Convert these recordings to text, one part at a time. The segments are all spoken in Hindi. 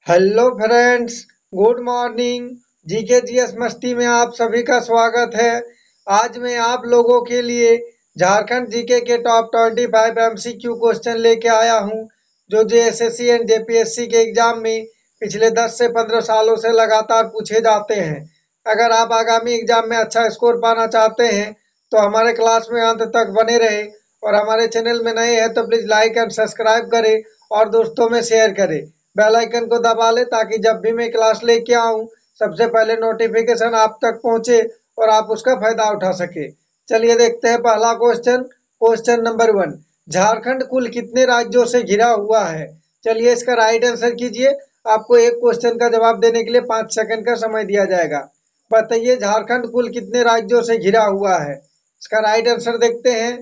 Hello friends, good morning. GK GS मस्ती में आप सभी का स्वागत है। आज मैं आप लोगों के लिए झारखंड जीके के टॉप 25 एमसीक्यू क्वेश्चन लेके आया हूं, जो जेएसएससी एंड जेपीएससी के एग्जाम में पिछले 10 से 15 सालों से लगातार पूछे जाते हैं। अगर आप आगामी एग्जाम में अच्छा स्कोर पाना चाहते हैं तो हमारे क्लास में अंत तक बने रहे, और हमारे चैनल में नए हैं तो प्लीज लाइक एंड सब्सक्राइब करें और दोस्तों में शेयर करें। बेल आइकन को दबा ले ताकि जब भी मैं क्लास लेके आऊं सबसे पहले नोटिफिकेशन आप तक पहुंचे और आप उसका फायदा उठा सके। चलिए देखते हैं पहला क्वेश्चन। क्वेश्चन नंबर 1, झारखंड कुल कितने राज्यों से घिरा हुआ है? चलिए इसका राइट आंसर कीजिए। आपको एक क्वेश्चन का जवाब देने के लिए 5 सेकंड का समय दिया जाएगा। बताइए झारखंड कुल कितने राज्यों से घिरा हुआ है? इसका राइट आंसर देखते हैं।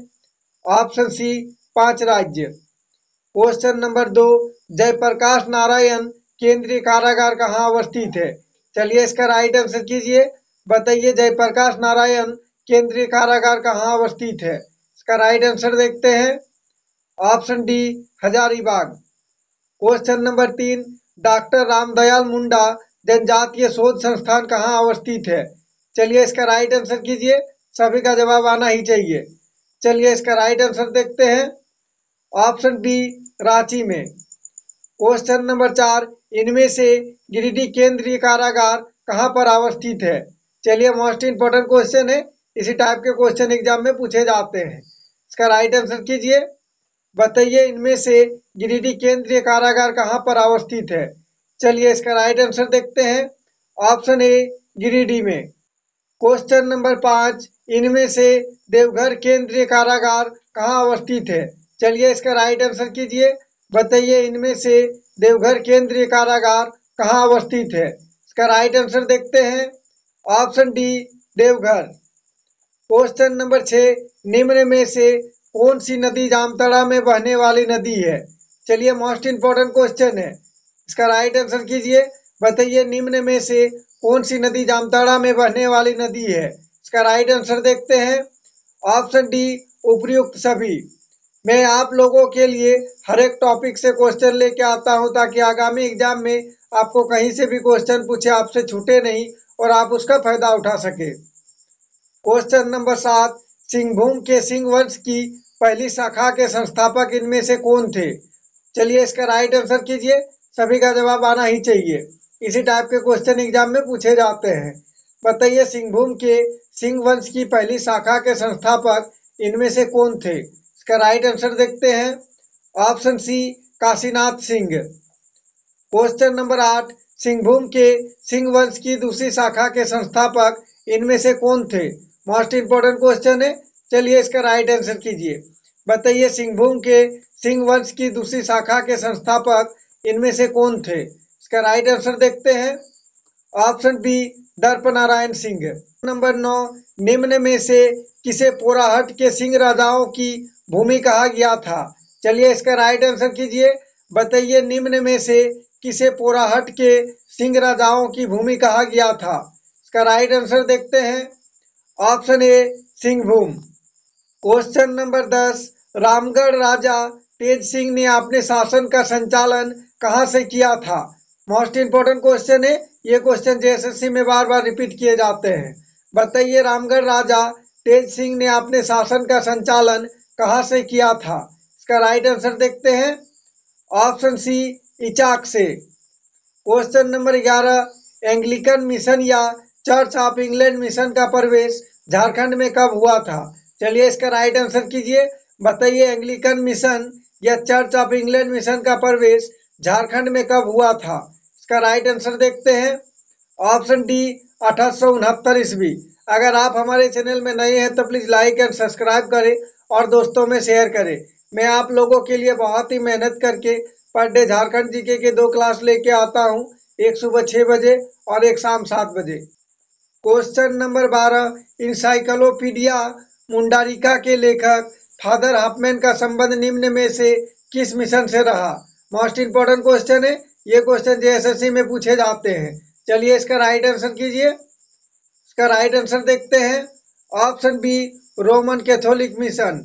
ऑप्शन सी, 5 राज्य। क्वेश्चन नंबर 2, जयप्रकाश नारायण केंद्रीय कारागार कहाँ अवस्थित है? चलिए इसका राइट आंसर कीजिए। बताइए जयप्रकाश नारायण केंद्रीय कारागार कहाँ अवस्थित है? इसका राइट आंसर देखते हैं। Option D, Hazaribagh. Question number 3, doctor Ramdayal Munda जनजातीय शोध संस्थान कहाँ अवस्थित है? चलिए इसका राइट आंसर कीजिए। सभी का जवाब आना ही चाहिए। चलिए इसका राइट आंसर देखते हैं। ऑप्शन बी, रांची में। क्वेश्चन नंबर 4, इनमें से गिरिडीह केंद्रीय कारागार कहाँ पर अवस्थित है? चलिए मोस्ट इंपोर्टेंट क्वेश्चन है, इसी टाइप के क्वेश्चन एग्जाम में पूछे जाते हैं। इसका राइट आंसर कीजिए। बताइए इनमें से गिरिडीह केंद्रीय कारागार कहाँ पर अवस्थित है? चलिए इसका राइट आंसर देखते हैं। ऑप्शन ए, गिरिडीह में। क्वेश्चन नंबर 5, इनमें से देवघर केंद्रीय कारागार कहाँ अवस्थित है? चलिए इसका राइट आंसर कीजिए। बताइए इनमें से देवघर केंद्रीय कारागार कहाँ अवस्थित है? इसका राइट आंसर देखते हैं। Option D, Deoghar. Question number 6, निम्न में से कौन सी नदी जामताड़ा में बहने वाली नदी है? चलिए मोस्ट इंपोर्टेंट क्वेश्चन है, इसका राइट आंसर कीजिए। बताइए निम्न में से कौन सी नदी जामताड़ा में बहने वाली नदी है? इसका राइट आंसर देखते हैं। ऑप्शन डी, उपयुक्त सभी। मैं आप लोगों के लिए हर एक टॉपिक से क्वेश्चन लेके आता हूं ताकि आगामी एग्जाम में आपको कहीं से भी क्वेश्चन पूछे आपसे छूटे नहीं और आप उसका फायदा उठा सके। क्वेश्चन नंबर 7, सिंहभूम के सिंह वंश की पहली शाखा के संस्थापक इनमें से कौन थे? चलिए इसका राइट आंसर कीजिए। सभी का जवाब आना ही चाहिए, इसी टाइप के क्वेश्चन एग्जाम में पूछे जाते हैं। बताइए सिंहभूम के सिंह वंश की पहली शाखा के संस्थापक इनमें से कौन थे? इसका राइट आंसर देखते हैं। Option C, Kashinath Singh. Question number 8, Singhbhum के सिंह वंश की दूसरी शाखा के संस्थापक इनमें से कौन थे? मोस्ट इंपोर्टेंट क्वेश्चन है। चलिए इसका राइट आंसर कीजिए। बताइए सिंहभूम के सिंह वंश की दूसरी शाखा के संस्थापक इनमें से कौन थे? इसका राइट आंसर देखते हैं। ऑप्शन बी, दर्प नारायण सिंह। नंबर 9, निम्न में से किसे पोराहट के सिंह राजाओं की भूमि कहा गया था? चलिए इसका राइट आंसर कीजिए। बताइए निम्न में से किसे पोराहट के सिंह राजाओं की भूमि कहा गया था? इसका राइट आंसर देखते हैं। Option A, Singhbhum. Question number 10, Ramgarh Raja Tej Singh ने अपने शासन का संचालन कहां से किया था? मोस्ट इंपोर्टेंट क्वेश्चन है, ये क्वेश्चन जेएसएससी में बार बार रिपीट किए जाते हैं। बताइए रामगढ़ राजा तेज सिंह ने अपने शासन का संचालन कहां से किया था? इसका राइट आंसर देखते हैं। ऑप्शन सी, इचाक से। क्वेश्चन नंबर 11, एंग्लिकन मिशन या चर्च ऑफ इंग्लैंड मिशन का प्रवेश झारखंड में कब हुआ था? चलिए इसका राइट आंसर कीजिए। बताइए एंग्लिकन मिशन या चर्च ऑफ इंग्लैंड मिशन का प्रवेश झारखंड में कब हुआ था? इसका राइट आंसर देखते हैं। ऑप्शन डी, 1869 ईस्वी। अगर आप हमारे चैनल में नए हैं तो प्लीज लाइक एंड सब्सक्राइब करें और दोस्तों में शेयर करें। मैं आप लोगों के लिए बहुत ही मेहनत करके पर डे झारखंड जीके के 2 क्लास लेके आता हूँ, एक सुबह 6 बजे और एक शाम 7 बजे। क्वेश्चन नंबर 12, इंसाइक्लोपीडिया मुंडारिका के लेखक फादर हाफमैन का संबंध निम्न में से किस मिशन से रहा? मोस्ट इंपोर्टेंट क्वेश्चन है, ये क्वेश्चन जेएसएससी में पूछे जाते हैं। चलिए इसका राइट आंसर कीजिए। इसका राइट आंसर देखते हैं। Option B, Roman Catholic mission.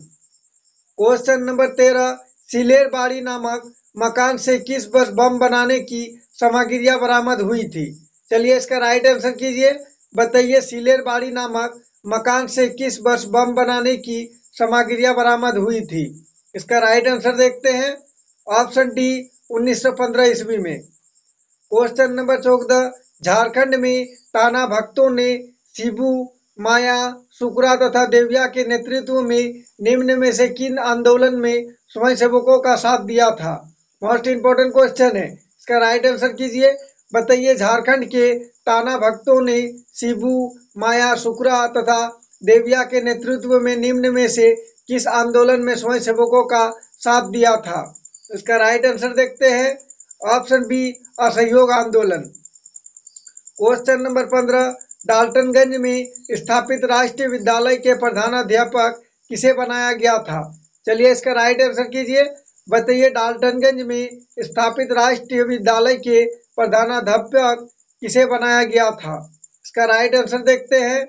Question number 13, सिलेर बाड़ी नामक मकान से किस वर्ष बम बनाने की सामग्रियां बरामद हुई थी? चलिए इसका राइट आंसर कीजिए। बताइए सिलेरबाड़ी नामक मकान से किस वर्ष बम बनाने की सामग्रियां बरामद हुई थी? इसका राइट आंसर देखते हैं। ऑप्शन डी 1915 ईस्वी में। क्वेश्चन नंबर 14, झारखंड में टाना भक्तों ने शिबू, माया, सुकरा तथा देविया के नेतृत्व में निम्न में से किन आंदोलन में स्वयंसेवकों का साथ दिया था? मोस्ट इंपोर्टेंट क्वेश्चन है, इसका राइट आंसर कीजिए। बताइए झारखंड के टाना भक्तों ने शिबू, माया, सुकरा तथा देविया के नेतृत्व में निम्न में से किस आंदोलन में स्वयंसेवकों का साथ दिया था? इसका राइट आंसर देखते हैं। ऑप्शन बी असहयोग आंदोलन। क्वेश्चन नंबर 15, डाल्टनगंज में स्थापित राष्ट्रीय विद्यालय के प्रधानाध्यापक किसे बनाया गया था? चलिए इसका राइट आंसर कीजिए। बताइए डाल्टनगंज में स्थापित राष्ट्रीय विद्यालय के प्रधानाध्यापक किसे बनाया गया था? इसका राइट आंसर देखते हैं।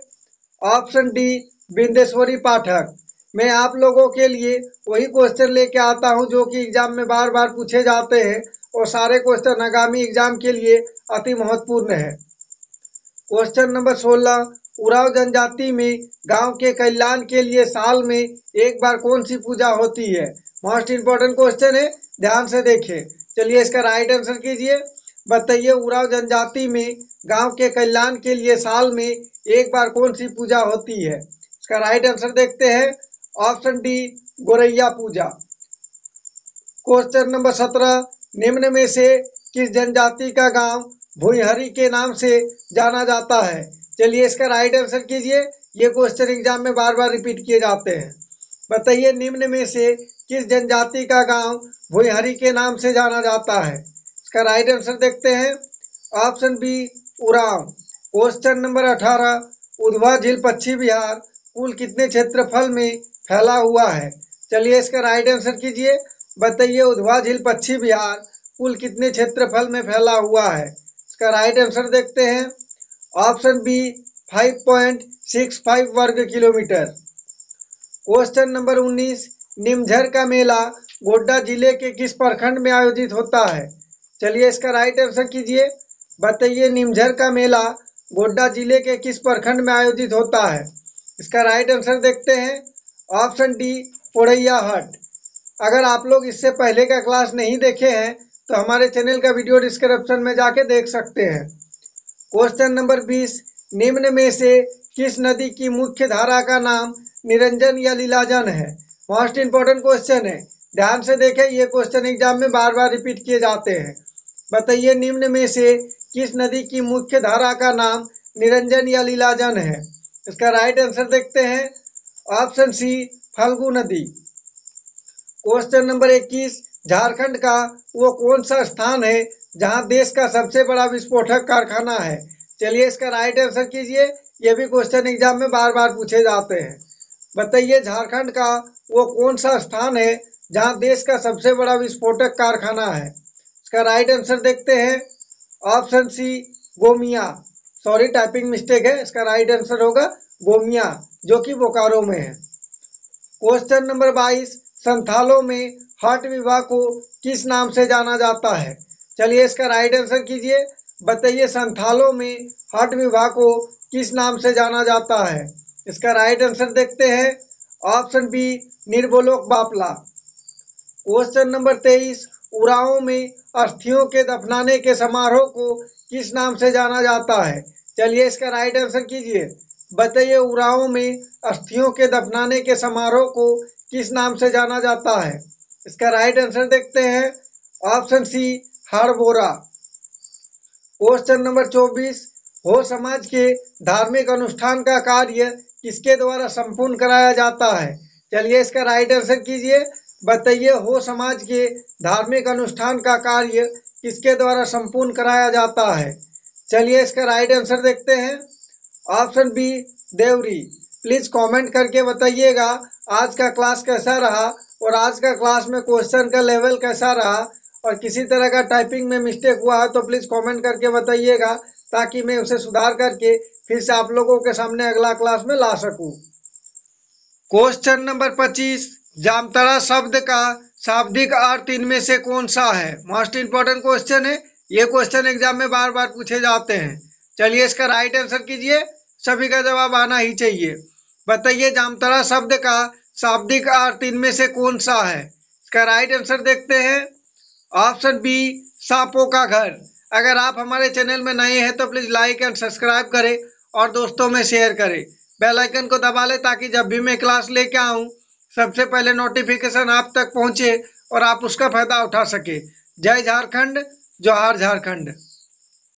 ऑप्शन डी बिंदेश्वरी पाठक। मैं आप लोगों के लिए वही क्वेश्चन लेके आता हूं जो कि एग्जाम में बार बार पूछे जाते हैं और सारे क्वेश्चन आगामी एग्जाम के लिए अति महत्वपूर्ण है। क्वेश्चन नंबर 16, उरांव जनजाति में गांव के कल्याण के लिए साल में एक बार कौन सी पूजा होती है? मोस्ट इंपोर्टेंट क्वेश्चन है, ध्यान से देखिए। चलिए इसका राइट आंसर कीजिए। बताइए उरांव जनजाति में गांव के कल्याण के लिए साल में एक बार कौन सी पूजा होती है? इसका राइट आंसर देखते हैं। ऑप्शन डी गोरैया पूजा। क्वेश्चन नंबर 17, निम्न में से किस जनजाति का गांव भुईहरी के नाम से जाना जाता है? चलिए इसका राइट आंसर कीजिए। ये क्वेश्चन एग्जाम में बार बार रिपीट किए जाते हैं। बताइए निम्न में से किस जनजाति का गांव भुईहरी के नाम से जाना जाता है? इसका राइट आंसर देखते हैं। Option B Oraon. Question number 18, Udhwa झील पश्चिम बिहार कुल कितने क्षेत्रफल में फैला हुआ है? चलिए इसका राइट आंसर कीजिए। बताइए उधवा झील पश्चिम बिहार कुल कितने क्षेत्रफल में फैला हुआ है? इसका राइट आंसर देखते हैं। ऑप्शन बी 5.65 वर्ग किलोमीटर। क्वेश्चन नंबर 19, निमझर का मेला गोड्डा जिले के किस प्रखंड में आयोजित होता है? चलिए इसका राइट आंसर कीजिए। बताइए निमझर का मेला गोड्डा जिले के किस प्रखंड में आयोजित होता है? इसका राइट आंसर देखते हैं। Option D Poraiyahat. अगर आप लोग इससे पहले का क्लास नहीं देखे हैं तो हमारे चैनल का वीडियो डिस्क्रिप्शन में जाके देख सकते हैं। क्वेश्चन नंबर 20, निम्न में से किस नदी की मुख्य धारा का नाम निरंजन या लीलाजन है? मोस्ट इंपोर्टेंट क्वेश्चन है, ध्यान से देखें। ये क्वेश्चन एग्जाम में बार बार रिपीट किए जाते हैं। बताइए निम्न में से किस नदी की मुख्य धारा का नाम निरंजन या लीलाजन है? इसका राइट आंसर देखते हैं। ऑप्शन सी फल्गु नदी। क्वेश्चन नंबर 21, झारखंड का वो कौन सा स्थान है जहां देश का सबसे बड़ा विस्फोटक कारखाना है? चलिए इसका राइट आंसर कीजिए। ये भी क्वेश्चन एग्जाम में बार बार पूछे जाते हैं। बताइए झारखंड का वो कौन सा स्थान है जहां देश का सबसे बड़ा विस्फोटक कारखाना है? इसका राइट आंसर देखते हैं। Option C Gomia. Sorry typing mistake है, इसका राइट आंसर होगा गोमिया जो कि बोकारो में है। क्वेश्चन नंबर 22, संथालों में हट विवाह को किस नाम से जाना जाता है? चलिए इसका राइट आंसर कीजिए। बताइए संथालों में हट विवाह को किस नाम से जाना जाता है? इसका राइट आंसर देखते हैं। ऑप्शन बी निर्बोलोक बापला। क्वेश्चन नंबर 23, उरांव में अस्थियों के दफनाने के समारोह को किस नाम से जाना जाता है? चलिए इसका राइट आंसर कीजिए। बताइए उरांव में अस्थियों के दफनाने के समारोह को किस नाम से जाना जाता है? इसका राइट आंसर देखते हैं। ऑप्शन सी हड़बोरा। क्वेश्चन नंबर 24, हो समाज के धार्मिक अनुष्ठान का कार्य किसके द्वारा संपूर्ण कराया जाता है? चलिए इसका राइट आंसर कीजिए। बताइए हो समाज के धार्मिक अनुष्ठान का कार्य किसके द्वारा संपूर्ण कराया जाता है? चलिए इसका राइट आंसर देखते हैं। Option B Deori. Please comment करके बताइएगा आज का क्लास कैसा रहा और आज का क्लास में क्वेश्चन का लेवल कैसा रहा, और किसी तरह का टाइपिंग में मिस्टेक हुआ है तो प्लीज कमेंट करके बताइएगा ताकि मैं उसे सुधार करके फिर से आप लोगों के सामने अगला क्लास में ला सकूं। क्वेश्चन नंबर 25, जामताड़ा शब्द का शाब्दिक अर्थ इनमें से कौन सा है? मोस्ट इंपोर्टेंट क्वेश्चन है, ये क्वेश्चन एग्जाम में बार बार पूछे जाते हैं। चलिए इसका राइट आंसर कीजिए, सभी का जवाब आना ही चाहिए। बताइए जामताड़ा शब्द का शाब्दिक अर्थ इनमें से कौन सा है? इसका राइट आंसर देखते हैं। ऑप्शन बी, सांपों का घर। अगर आप हमारे चैनल में नए हैं तो प्लीज लाइक एंड सब्सक्राइब करें और दोस्तों में शेयर करें। बेल आइकन को दबा लें ताकि जब भी मैं क्लास लेके आऊं सबसे पहले नोटिफिकेशन आप तक पहुंचे और आप उसका फायदा उठा सके। जय झारखंड, जोहार झारखंड।